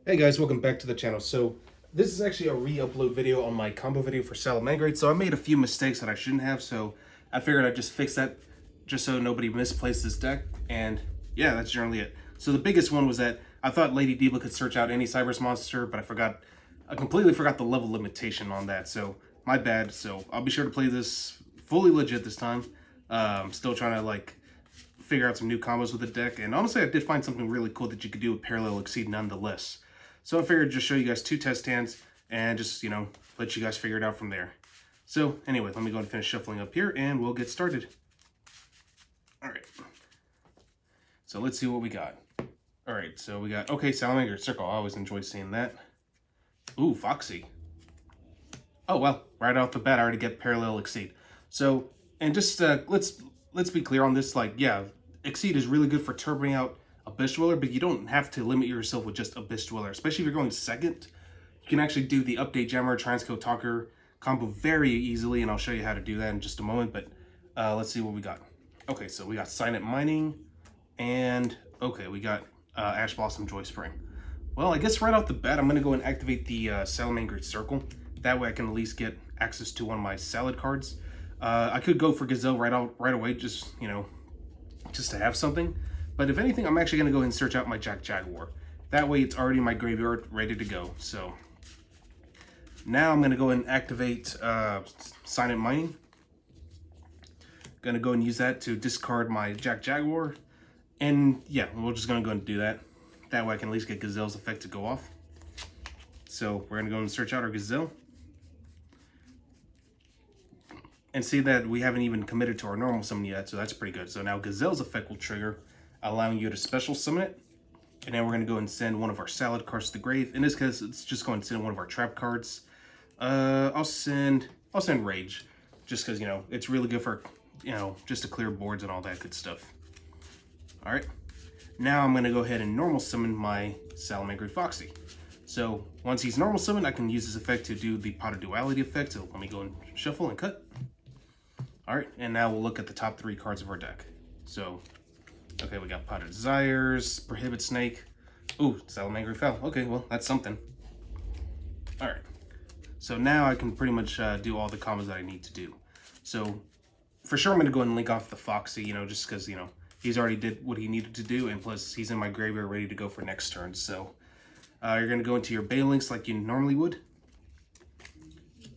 Hey guys, welcome back to the channel. So this is actually a re-upload video on my combo video for Salamangreat. So I made a few mistakes that I shouldn't have, so I figured I'd just fix that just so nobody misplaced this deck. And yeah, that's generally it. So the biggest one was that I thought Lady Diva could search out any Cyberse monster, but I completely forgot the level limitation on that. So my bad. So I'll be sure to play this fully legit this time. Still trying to figure out some new combos with the deck. And honestly, I did find something really cool that you could do with Parallel Exceed nonetheless. So I figured just show you guys two test hands and just, let you guys figure it out from there. So anyway, let me go and finish shuffling up here and we'll get started. All right. So let's see what we got. All right, so we got, okay, Salamangreat Circle. I always enjoy seeing that. Ooh, Foxy. Oh, well, right off the bat, I already get Parallel Exceed. So, and just let's be clear on this. Yeah, Exceed is really good for turboing out Abyss Dweller, but you don't have to limit yourself with just Abyss Dweller, especially if you're going second. You can actually do the Update Jammer, Transcode Talker combo very easily, and I'll show you how to do that in just a moment, but let's see what we got. Okay, so we got Silent Mining, and okay, we got Ash Blossom Joy Spring. Well, I guess right off the bat, I'm going to go and activate the Salamangreat Circle. That way I can at least get access to one of my salad cards. I could go for Gazelle right away, just to have something. But if anything, I'm actually going to go ahead and search out my Jack Jaguar. That way it's already in my graveyard, ready to go. So now I'm going to go ahead and activate Silent Mining. Going to go and use that to discard my Jack Jaguar. And yeah, we're just going to go and do that. That way I can at least get Gazelle's effect to go off. So we're going to go and search out our Gazelle. And see that we haven't even committed to our normal summon yet, so that's pretty good. So now Gazelle's effect will trigger, allowing you to special summon it. And then we're going to go and send one of our salad cards to the grave. In this case, it's just going to send one of our trap cards. I'll send Rage, just because, it's really good for, just to clear boards and all that good stuff. All right. Now I'm going to go ahead and normal summon my Salamangreat Foxy. So once he's normal summoned, I can use this effect to do the Pot of Duality effect. So let me go and shuffle and cut. All right, and now we'll look at the top three cards of our deck. So, okay, we got Pot of Desires, Prohibit Snake. Ooh, Salamangreat fell. Okay, well, that's something. All right, so now I can pretty much do all the combos that I need to do. So, for sure, I'm going to go ahead and link off the Foxy, just because, he's already did what he needed to do, and plus, he's in my graveyard ready to go for next turn. So, you're going to go into your Banelinks like you normally would.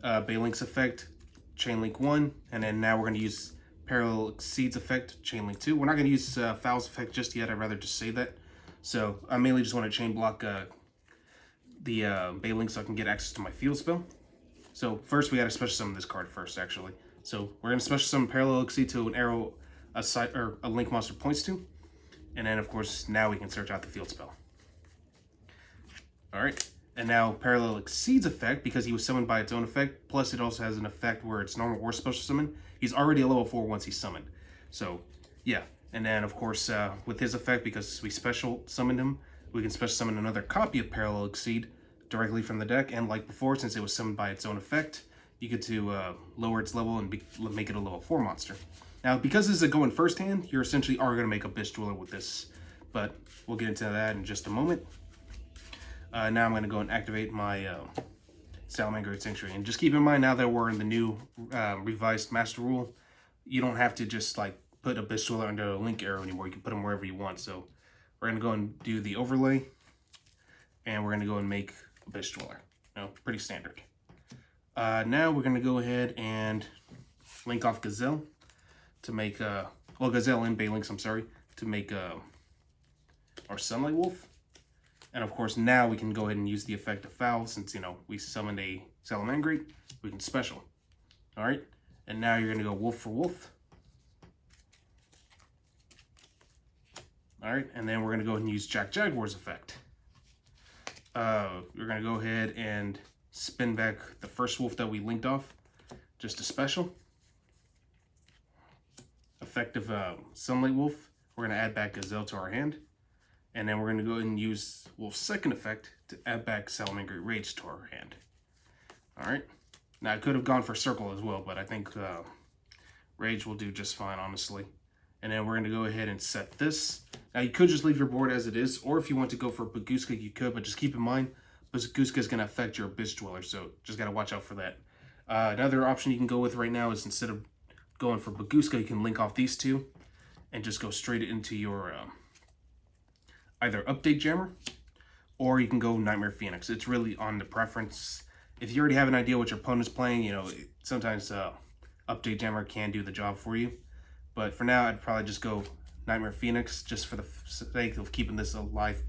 Banelinks effect. Chain Link 1, and then now we're going to use Parallel Exceeds effect, Chain Link 2. We're not going to use Fowl's effect just yet. I'd rather just say that. So I mainly just want to chain block the Baneling so I can get access to my field spell. So first we got to special summon this card first, actually. So we're going to special summon Parallel Exceed to an arrow a Link monster points to. And then, of course, now we can search out the field spell. All right. And now Parallel Exceeds effect, because he was summoned by its own effect, plus it also has an effect where it's normal or special summon. He's already a level 4 once he's summoned. So, yeah. And then, of course, with his effect, because we special summoned him, we can special summon another copy of Parallel Exceed directly from the deck. And like before, since it was summoned by its own effect, you get to lower its level and make it a level 4 monster. Now, because this is a go in first hand, you're essentially are going to make a Abyss Dweller with this. But we'll get into that in just a moment. Now I'm going to go and activate my Salamangreat Sanctuary. And just keep in mind, now that we're in the new revised Master Rule, you don't have to just put Abyss Dweller under a link arrow anymore. You can put them wherever you want. So we're going to go and do the overlay. And we're going to go and make Abyss Dweller. Pretty standard. Now we're going to go ahead and link off Gazelle to make, Gazelle and Banelinks, I'm sorry, to make our Sunlight Wolf. And of course, now we can go ahead and use the effect of Foul since, we summoned a Salamangreat. We can special. All right. And now you're going to go Wolf for Wolf. All right. And then we're going to go ahead and use Jack Jaguar's effect. We're going to go ahead and spin back the first wolf that we linked off. Just a special. Effective Sunlight Wolf. We're going to add back Gazelle to our hand. And then we're going to go ahead and use Wolf's second effect to add back Salamangreat Rage to our hand. All right. Now, I could have gone for Circle as well, but I think Rage will do just fine, honestly. And then we're going to go ahead and set this. Now you could just leave your board as it is, or if you want to go for Baguska, you could, but just keep in mind, Baguska is going to affect your Abyss Dweller, so just got to watch out for that. Another option you can go with right now is instead of going for Baguska, you can link off these two and just go straight into your either Update Jammer, or you can go Nightmare Phoenix. It's really on the preference. If you already have an idea what your opponent's playing, you know, sometimes Update Jammer can do the job for you. But for now, I'd probably just go Nightmare Phoenix just for the sake of keeping this alive.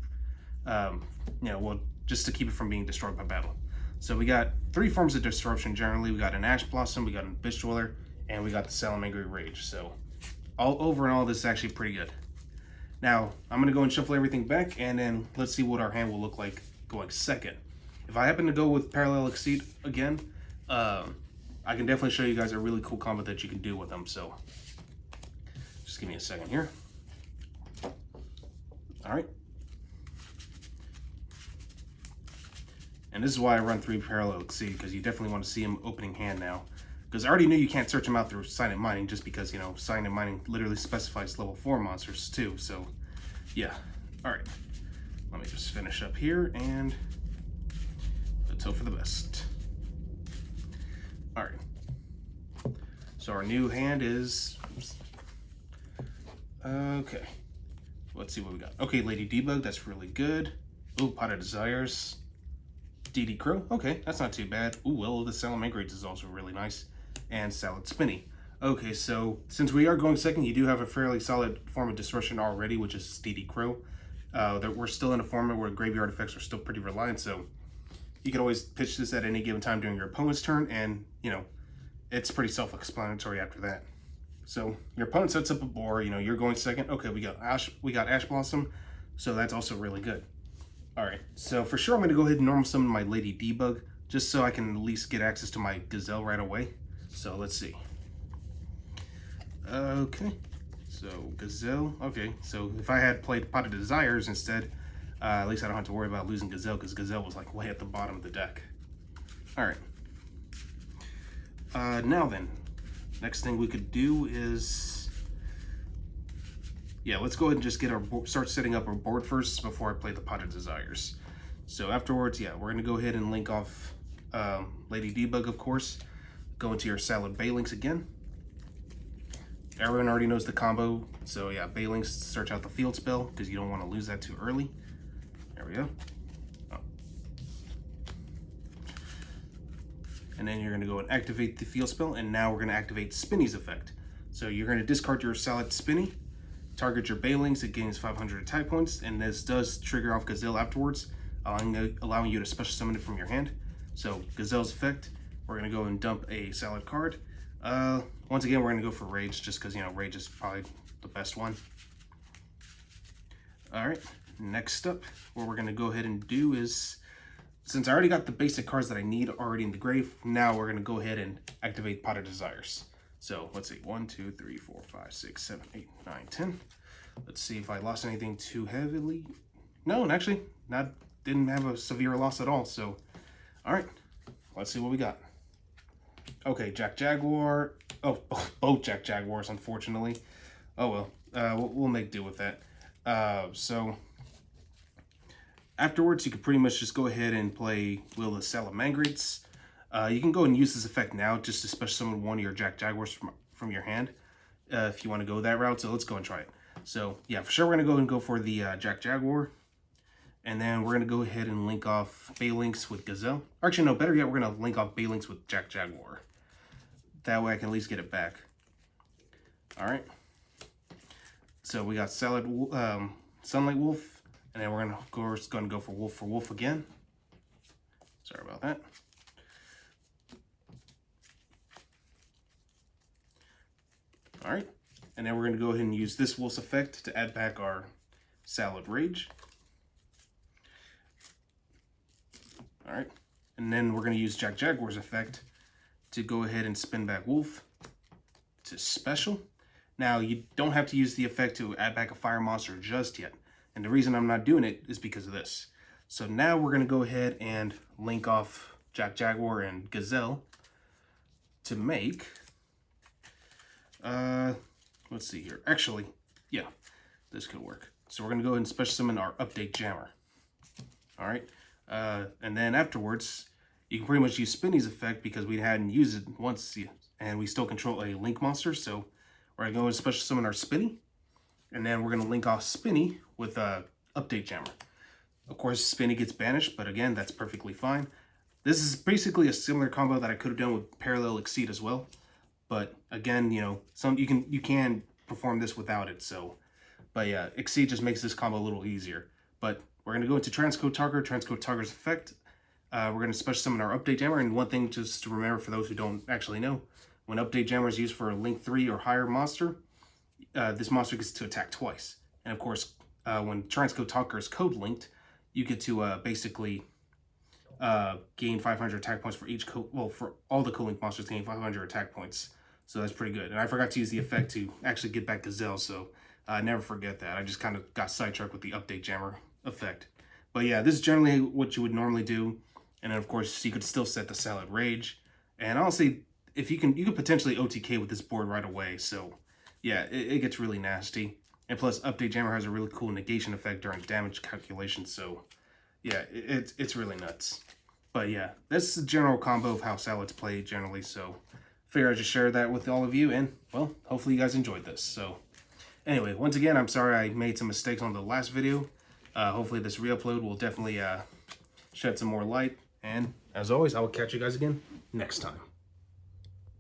You know, well, just to keep it from being destroyed by battle. So we got 3 forms of disruption generally. We got an Ash Blossom, we got an Abyss Dweller, and we got the Salamangreat Rage. So all over and all, this is actually pretty good. Now, I'm going to go and shuffle everything back, and then let's see what our hand will look like going second. If I happen to go with Parallel Exceed again, I can definitely show you guys a really cool combo that you can do with them. So just give me a second here. All right. And this is why I run 3 Parallel Exceed, because you definitely want to see him opening hand now. Because I already knew you can't search him out through Silent Mining, just because, you know, Silent Mining literally specifies level 4 monsters too. So, yeah. All right. Let me just finish up here, and let's hope for the best. All right. So our new hand is... okay. Let's see what we got. Okay, Lady Debug, that's really good. Ooh, Pot of Desires. DD Crow, okay, that's not too bad. Ooh, Will of the Salamangreat is also really nice. And Salad Spinny. Okay, so since we are going second, you do have a fairly solid form of disruption already, which is DD Crow. That we're still in a format where graveyard effects are still pretty reliant, so you can always pitch this at any given time during your opponent's turn, and, you know, it's pretty self-explanatory after that. So your opponent sets up a board, you know, you're going second. Okay, we got Ash Blossom, so that's also really good. All right, so for sure I'm going to go ahead and normal summon my Lady Debug, just so I can at least get access to my Gazelle right away. So let's see. Okay, so Gazelle. Okay, so if I had played Pot of Desires instead, at least I don't have to worry about losing Gazelle, because Gazelle was like way at the bottom of the deck. All right. Now then, next thing we could do is, yeah, let's go ahead and just get our start setting up our board first before I play the Pot of Desires. So afterwards, yeah, we're gonna go ahead and link off Lady Debug, of course. Go into your Salad Balinks again. Everyone already knows the combo, so yeah, Balinks, search out the field spell, because you don't want to lose that too early. There we go. Oh. And then you're going to go and activate the field spell, and now we're going to activate Spinny's effect. So you're going to discard your Salad Spinny, target your Balinks, it gains 500 attack points, and this does trigger off Gazelle afterwards, allowing you to special summon it from your hand. So Gazelle's effect, we're going to go and dump a Salad card. Once again, we're going to go for Rage, just because, you know, Rage is probably the best one. All right, next up, what we're going to go ahead and do is, since I already got the basic cards that I need already in the grave, now we're going to go ahead and activate Pot of Desires. So let's see, 1, 2, 3, 4, 5, 6, 7, 8, 9, 10. Let's see if I lost anything too heavily. No, and actually, didn't have a severe loss at all. So, all right, let's see what we got. Okay, Jack Jaguar. Oh, both Jack Jaguars, unfortunately. Oh well, we'll make do with that. So afterwards, you can pretty much just go ahead and play Will of the Salamangreats. You can go and use this effect now just to special summon one of your Jack Jaguars from your hand, if you want to go that route. So let's go and try it. So yeah, for sure we're gonna go for the Jack Jaguar, and then we're gonna go ahead and link off Balinks with Gazelle. Or actually, no, better yet, we're gonna link off Balinks with Jack Jaguar. That way I can at least get it back. All right. So we got Sunlight Wolf, and then we're gonna, of course, go for Wolf again. Sorry about that. All right, and then we're gonna go ahead and use this Wolf's effect to add back our Salad Rage. All right, and then we're gonna use Jack Jaguar's effect to go ahead and spin back Wolf to special. Now, you don't have to use the effect to add back a fire monster just yet. And the reason I'm not doing it is because of this. So now we're going to go ahead and link off Jack Jaguar and Gazelle to make, let's see here. Actually, yeah, this could work. So we're gonna go ahead and special summon our update jammer. All right, and then afterwards, you can pretty much use Spinny's effect because we hadn't used it once, and we still control a link monster. So we're gonna go and special summon our Spinny, and then we're gonna link off Spinny with update jammer. Of course, Spinny gets banished, but again, that's perfectly fine. This is basically a similar combo that I could have done with Parallel Exceed as well. But again, you know, you can perform this without it. So, but yeah, Exceed just makes this combo a little easier. But we're gonna go into Transcode Target's effect. We're gonna special summon our update jammer. And one thing just to remember for those who don't actually know, when update jammer is used for a link 3 or higher monster, this monster gets to attack twice. And of course, when Transcode Talker is code linked, you get to basically gain 500 attack points for each for all the co-link monsters, gain 500 attack points. So that's pretty good. And I forgot to use the effect to actually get back Gazelle, so never forget that. I just kind of got sidetracked with the update jammer effect. But yeah, this is generally what you would normally do. And then of course you could still set the Salad Rage. And honestly, if you could potentially OTK with this board right away. So yeah, it gets really nasty. And plus update jammer has a really cool negation effect during damage calculation. So yeah, it's really nuts. But yeah, this is a general combo of how Salad's played generally. So figure I'd just share that with all of you, and well, hopefully you guys enjoyed this. So anyway, once again, I'm sorry I made some mistakes on the last video. Hopefully this re-upload will definitely shed some more light, and as always, I will catch you guys again next time.